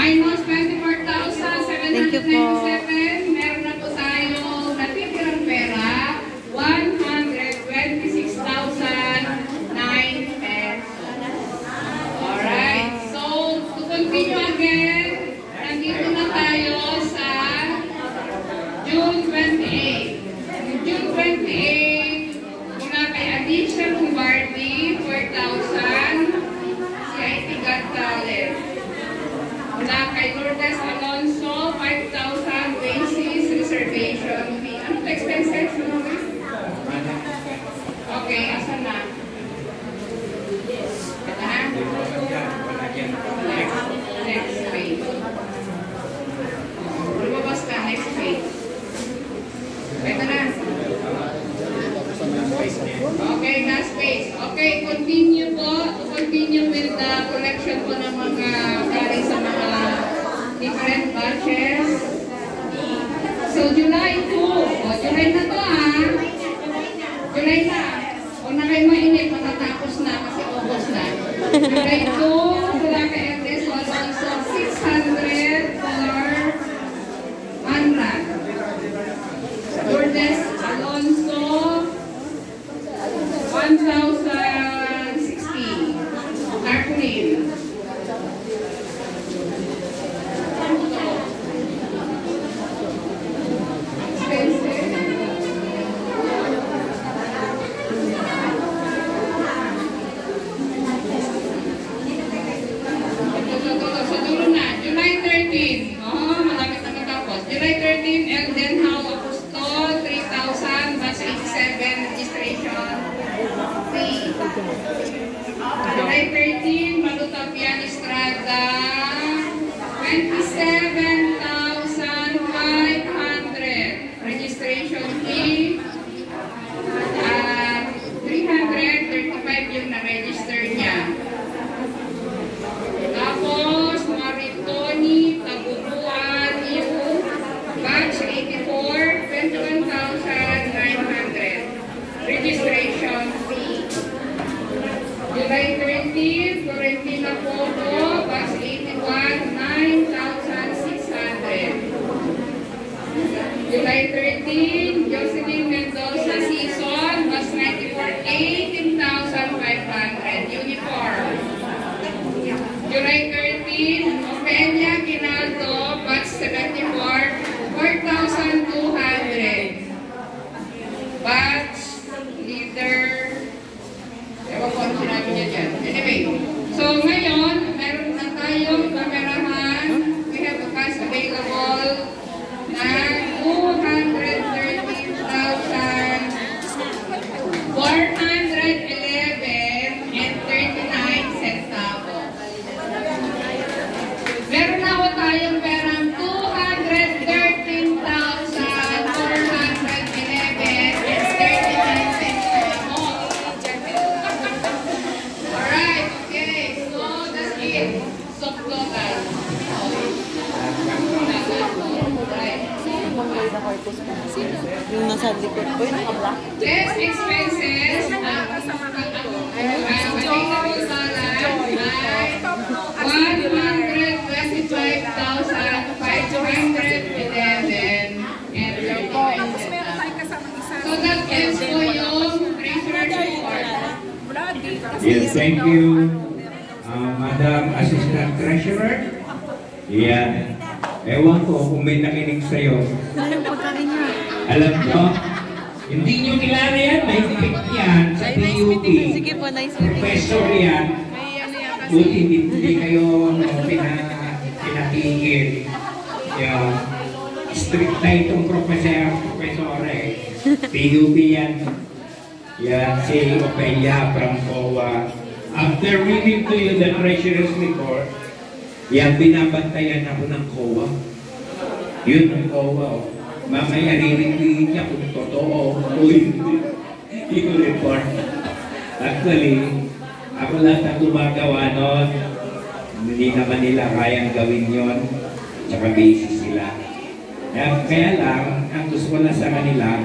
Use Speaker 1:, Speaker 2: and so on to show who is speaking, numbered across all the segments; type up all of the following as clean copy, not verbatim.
Speaker 1: Minus 24,797. Meron na po tayo natitirang pera. 126,009 pesos. Alright. So, to continue again, nandito na tayo sa June 28. June 28, mula kay Alicia Lombardi, 4,000. CIT Got Talent. Mula kay Lourdes Alonso, 5,000. Basis reservation fee. Ano ito? Expenses? Okay, asan na? Ito na? Next page. Lumabas ka, next page. Ito na. Okay, last page. Okay, continue po. To continue with the collection po ng mga galing sa mga different batches. So, July 2. O, July na to July na. Kung na kayo mainit, matatapos na kasi August na. July 2, mula kay Ernest Alonso, 600 for Anrad. Lourdes Alonso, 1,060. Tarpaulin. July 13, Malutapian Estrada, 27,500. Registration fee, 335 yung na-register niya. Tapos, Maritoni, Taburuan, yung batch 84, 21,900. Registration fee. July 13, Florentina Poco, bus 81, 9,600. July 13, Jocelyn Mendoza Season, bus 94, 18,500. Uniform. July 13, Ofelia Ginaldo, bus 74, 4,200. Batch leader. Ewan ko ano sinabi niya dyan. Anyway, so ngayon, meron na tayong kamerahan. We have a cash available na 213,411 centavos. Meron na ako tayong perang 213,411 centavos. Alright, okay. So, that's it. Subtotal.
Speaker 2: Yung nasa likod ko, yung naka-black.
Speaker 1: Less expenses. Available balance ay 125,511 and 39 centavos. So that is po yung treasurer's report.
Speaker 3: Yes, thank you, Madam Assistant Treasurer. Yan. Ewan ko kung may nakinig sa'yo. Alam nyo, hindi nyo kilala yan. May tipik yan sa PUP.
Speaker 2: Sige po, nice meeting.
Speaker 3: Professor yan. Buti hindi kayo pinatigil. Yan. Strict na itong professor eh. PUP yan. Yan, si Opelia from COA. After reading to you the Treasurer's report, yan, binabantayan ako ng COA. Yun ang COA. Mamaya ririgligin niya kung totoo o hindi. Yung report. Actually, ako lang ang gumagawa nun. Hindi naman nila kayang gawin yon. Tsaka busy sila. Kaya lang, ang gusto ko na sa kanila,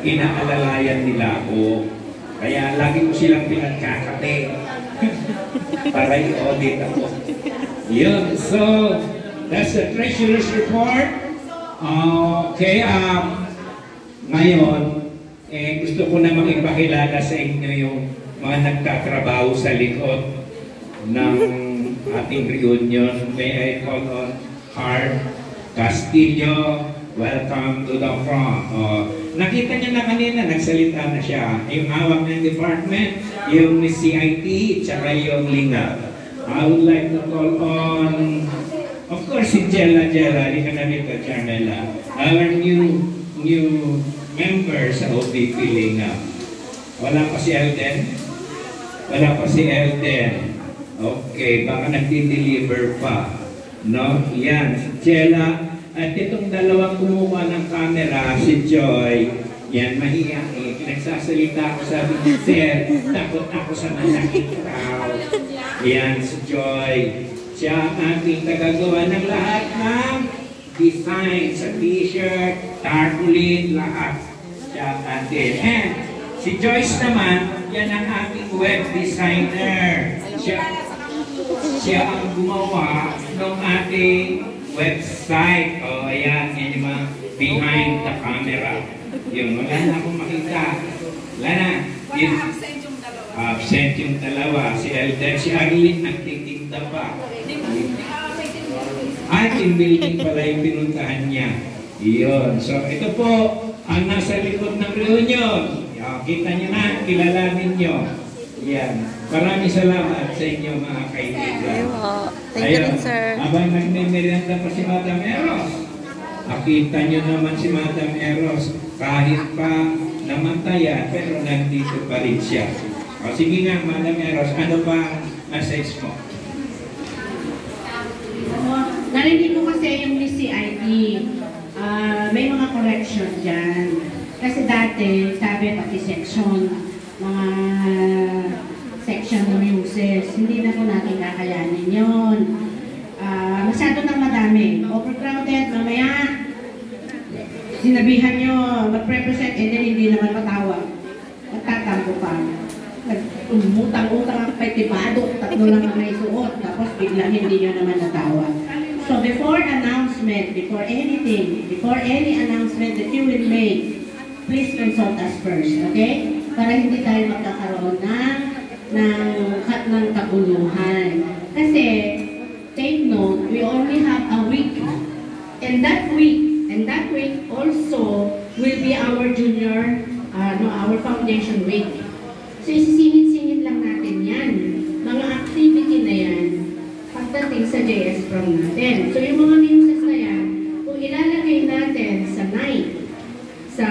Speaker 3: inaalalayan nila ako. Kaya lagi ko silang pinagkakate para i-audit ako. Yun. So, That's the treasurer's report. Okay, ngayon, gusto ko na makipakilala sa inyo yung mga nagtatrabaho sa likod ng ating reunion. May I call on Hart Castillo. Welcome to the front. Nakita niyo na kanina, nagsalita na siya. Yung hawak ng department, yung CIT, tsaka yung Linga. I would like to call on, of course, si Jella, di ka na nito, Charmela. Our new member sa OPP Linga. Wala pa si Elden? Wala pa si Elden. Okay, baka nagdi-deliver pa. No? Yan, si Jella. At itong dalawang kumuha ng camera, si Joy, yan, mahihain. Nagsasalita ako, sabi ni Sir, takot ako sa malaking crowd. Yan, si Joy. Siya ang ating tagagawa ng lahat ng design sa t-shirt, tarpaulin, lahat. Siya atin. And si Joyce naman, yan ang ating web designer. Siya ang gumawa ng ating website. Ayan, yan yung mga behind the camera. Yun, wala na akong makita. Wala na. Absent yung dalawa. Si Elden, si Arlene, nagtitinda pa. Team building pala yung pinuntahan niya. Yun. So, ito po ang nasa likod ng reunion. Kita niyo na, kilalanin niyo. Yan. Maraming salamat sa inyo mga kaibigan.
Speaker 2: Thank you din, sir.
Speaker 3: Habang nagme-merienda pa si Madam Eros, nakita niyo naman si Madam Eros kahit pa namatayan, pero nandito pa rin siya. O sige nga, Madam Eros, ano ba message mo?
Speaker 4: Narinig ko kasi yung Miss CID, may mga correction dyan. Kasi dati, sabi pati section, mga section ng uses, hindi na po natin kakayanin yun. Masyado nang madami. Overcrowded, mamaya, sinabihan nyo, mag-represent, and then hindi naman matawag. Nagtatampo pa. Umutang-utang ang petibado, tatlo lang ang may suot, tapos biglang hindi nyo naman natawag. So before announcement, before anything, before any announcement that you will make, please consult us first, okay? Para hindi tayo magkakaroon ng kaguluhan. Kasi, take note, we only have a week. And that week also will be our junior, our foundation week. So, isisingit-singit lang natin yan. Mga activity na yan, pagdating sa JS prom natin. So, yung mga newses na yan, kung ilalagay natin sa night, sa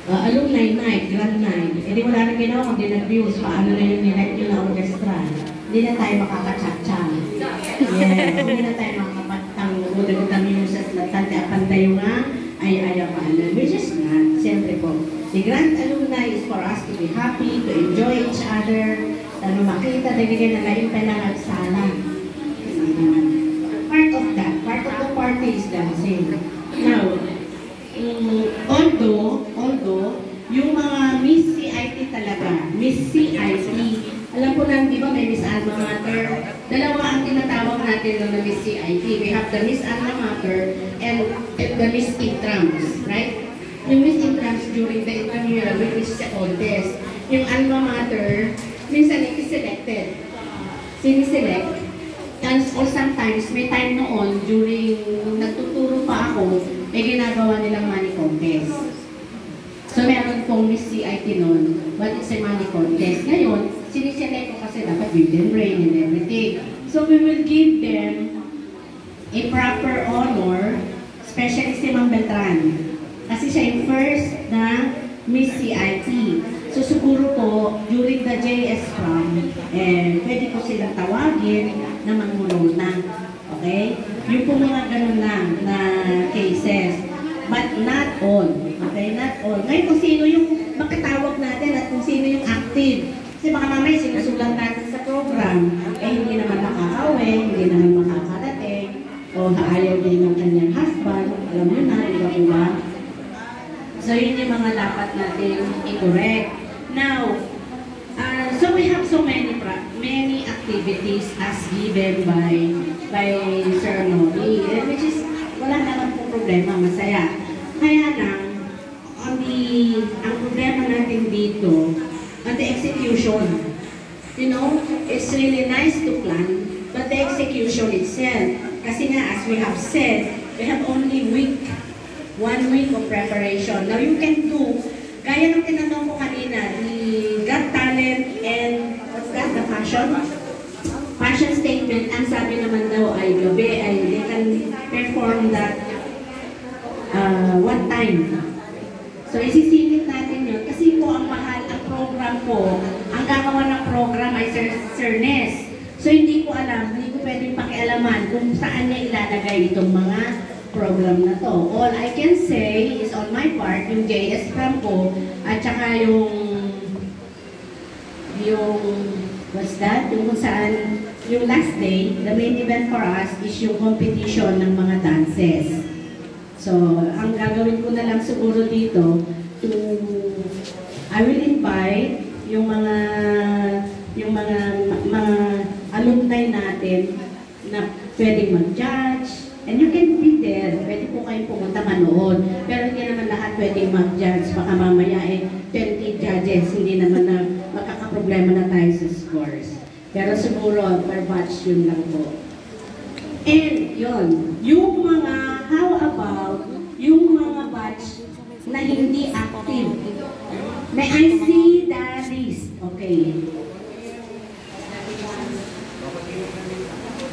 Speaker 4: alumni night, grand night, hindi wala na ginawa kundi nag-views, paano na yung night yun na orchestra. Hindi na tayo makakachat-chat. Yes, hindi na tayo makakapatang udang newses na tante-apantay yung ay ayapan. Which is not, siyempre po. The grand alumni is for us to be happy, to enjoy each other, na makita, nagiging na laing pinangagsala. Part of that, part of the party is dancing. Now, although, yung mga Miss CIT talaga, Miss CIT, alam po na, di ba may Miss Alma Mater? Dalawa ang tinatawag natin ng Miss CIT. We have the Miss Alma Mater and the Miss Intrams, right? Yung Miss Intrams during the intramural, which is the oldest. Yung Alma Mater, minsan i-selected. Siniselect. Or sometimes, may time noon, during nagtuturo pa ako, may ginagawa nilang money contest. So, meron pong Miss CIT noon, but it's a money contest. Ngayon, siniselect ko kasi dapat build and brain and everything. So, we will give them a proper honor, especially si Ma'am Beltran. Kasi siya yung first na Miss CIT. So, siguro po, during the JS prom, pwede ko silang tawagin na mangulong na. Okay? Yung po mga ganun lang na cases. But not all. Okay? Not all. Ngayon, kung sino yung makatawag natin at kung sino yung active. Kasi baka mamaya sinusulat natin sa program, hindi naman makakauwi, hindi naman makakarating, o ayaw din ng kanyang husband. Alam nyo na, iba po ba? So, yun yung mga dapat natin i-correct. Now, so we have so many activities as given by by Sir Nori, which is wala naman po problema, masaya. Kaya lang, ang problema natin dito, on the execution. You know, it's really nice to plan, but the execution itself, kasi nga, as we have said, we have only 1 week of preparation. Now, you can do, gaya ng tinanong ko kanina, the Got Talent and, what's that, the passion statement, ang sabi naman daw ay gabi, ay they can perform that one time. So, isisingit natin yun. Kasi po, ang program ko, ang gagawa ng program ay Sir Nes. So, hindi ko alam, hindi ko pwedeng pakialaman kung saan niya ilalagay itong mga program na to. All I can say is on my part, yung JS Pram ko, at saka what's that? Yung kung saan, yung last day, the main event for us is yung competition ng mga dances. So, ang gagawin ko na lang siguro dito, I will invite yung mga alumni natin na pwedeng mag-judge. And you can be there. Pwede po kayong pumunta manood. Pero hindi naman lahat pwedeng mag-judge. Baka mamaya 20 judges. Hindi naman na magkakaproblema na tayo sa scores. Pero siguro, per batch yun lang po. And yun, how about yung mga batch na hindi active? May I see the list? Okay.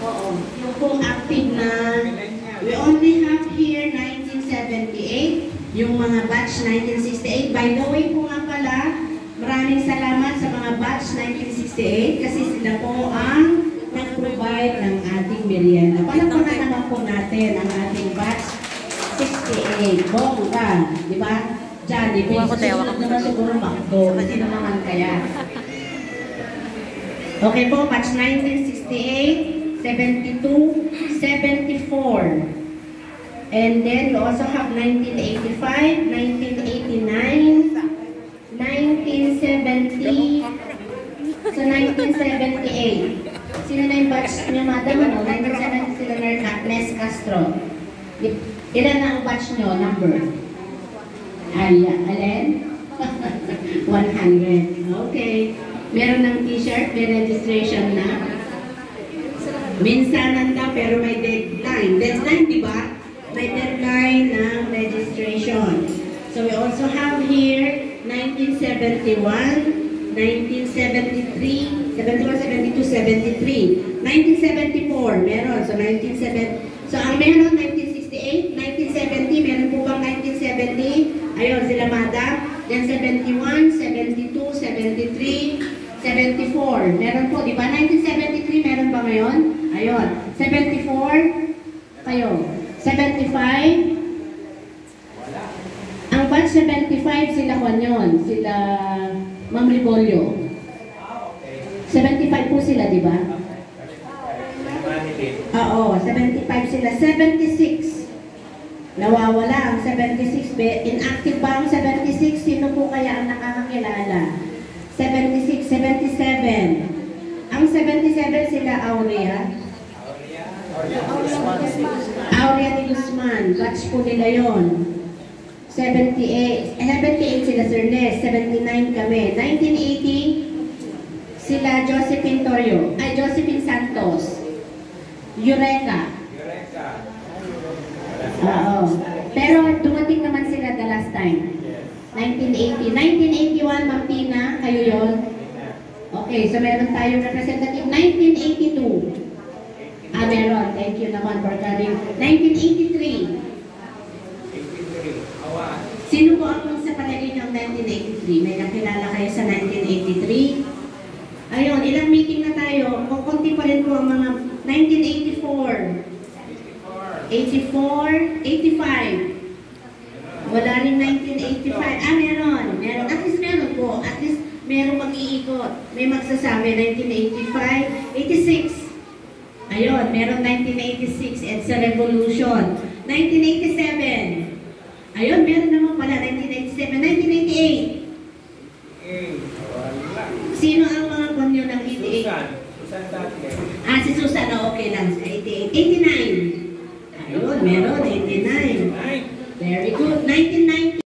Speaker 4: Oo. Yung pong active na, we only have here 1978, yung mga batch 1968. By the way po nga pala, maraming salamat sa mga batch 1968 kasi sila po ang nag-provide ng ating merienda. Palagpakan naman po natin ang ating batch 68. Bongga, di ba? Jollibee. Susunod naman siguro Macdo. Sino naman kaya? Okay po, batch 1968, 72, 74. And then you also have 1985, 1989, 1970, so 1978. Sino na yung batch niya, madam? 1970 sila na Nes Castro. Ilan na ang batch nyo, number? Alin? 100. Okay. Meron ng t-shirt, may registration na. Minsanan daw, pero may deadline. Deadline, di ba? May deadline ng registration. So we also have here 1971, 1973, 71, 72, 73. 1974, meron. So 1970. So ang meron 1968, 1970, meron po bang 1970? Ayun, sila madam. Then 71, 72, 73, 74. Meron po, di ba? 1973, meron ba ngayon? Ayun. 74, kayo. 75. Ang batch 75, sila kwan yun. Sila Ma'am Libolio. 75 po sila, di ba? Oo, 75 sila. 76. Nawawala ang 76. Inactive ba ang 76? Sino po kaya ang nakakakilala? 76, 77. Ang 77 sila Aurea. Aurea ni Guzman. Batch po nila yon. 78 sila Sir Nes. 79 kami. 1980 sila Josephine Torio. Ay, Josephine Santos. Eureka. Oo. Pero dumating naman sila the last time. 1980. 1981, Ma'am Tina, kayo yon. Okay, so meron tayong representative. 1982. Meron. Thank you naman for coming. 1983. Sino po ang sa palagay ng 1983? May nakilala kayo sa 1983? Ayun, ilang meeting na tayo. Kukunti pa rin po ang mga 1984. 84, 85. Wala rin 1985. Meron. Meron. At least meron po. At least meron mag-iikot. May magsasabi 1985, 86. Ayun, meron 1986. It's a revolution. 1987. Ayun, meron naman pala 1987. 1988. Sino ang mga konyo ng 88? Si Susan, okay lang. 88. 89. Ayun, meron. 89.